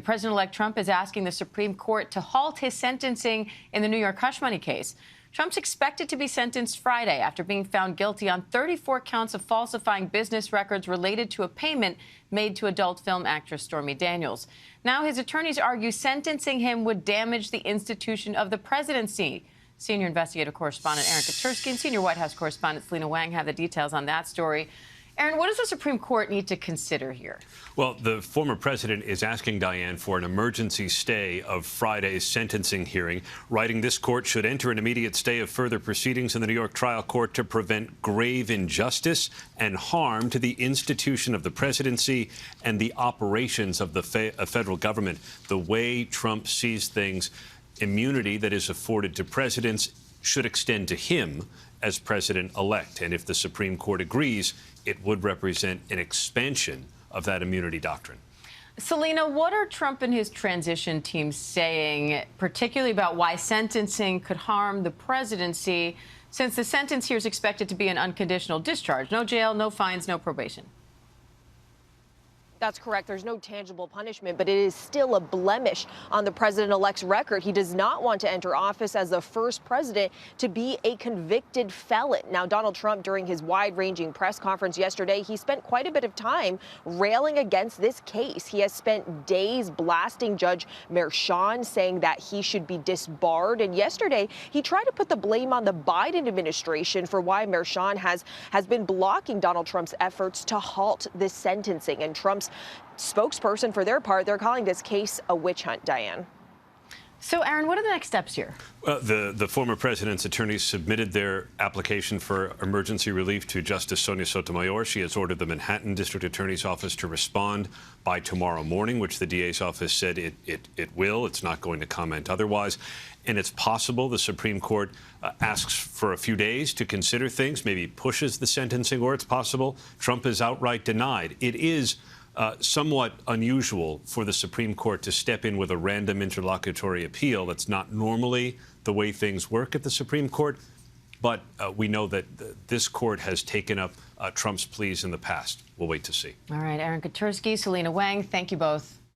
President-elect Trump is asking the Supreme Court to halt his sentencing in the New York hush money case. Trump's expected to be sentenced Friday after being found guilty on 34 counts of falsifying business records related to a payment made to adult film actress Stormy Daniels. Now his attorneys argue sentencing him would damage the institution of the presidency. Senior investigative correspondent Aaron Katersky and senior White House correspondent Selina Wang have the details on that story. Aaron, what does the Supreme Court need to consider here? Well, the former president is asking Diane for an emergency stay of Friday's sentencing hearing, writing this court should enter an immediate stay of further proceedings in the New York trial court to prevent grave injustice and harm to the institution of the presidency and the operations of the federal government. The way Trump sees things, immunity that is afforded to presidents should extend to him as president-elect. And if the Supreme Court agrees, it would represent an expansion of that immunity doctrine. Selina, what are Trump and his transition team saying, particularly about why sentencing could harm the presidency, since the sentence here is expected to be an unconditional discharge? No jail, no fines, no probation. That's correct. There's no tangible punishment, but it is still a blemish on the president-elect's record. He does not want to enter office as the first president to be a convicted felon. Now, Donald Trump, during his wide-ranging press conference yesterday, he spent quite a bit of time railing against this case. He has spent days blasting Judge Merchan, saying that he should be disbarred. And yesterday, he tried to put the blame on the Biden administration for why Merchan has been blocking Donald Trump's efforts to halt this sentencing. And Trump's spokesperson, for their part, they're calling this case a witch hunt, Diane. So, Aaron, what are the next steps here? The former president's attorneys submitted their application for emergency relief to Justice Sonia Sotomayor. She has ordered the Manhattan District Attorney's Office to respond by tomorrow morning, which the DA's office said it will. It's not going to comment otherwise. And it's possible the Supreme Court asks for a few days to consider things, maybe pushes the sentencing, or it's possible Trump is outright denied. It is somewhat unusual for the Supreme Court to step in with a random interlocutory appeal. That's not normally the way things work at the Supreme Court. But we know that this court has taken up Trump's pleas in the past. We'll wait to see. All right, Aaron Katersky, Selina Wang, thank you both.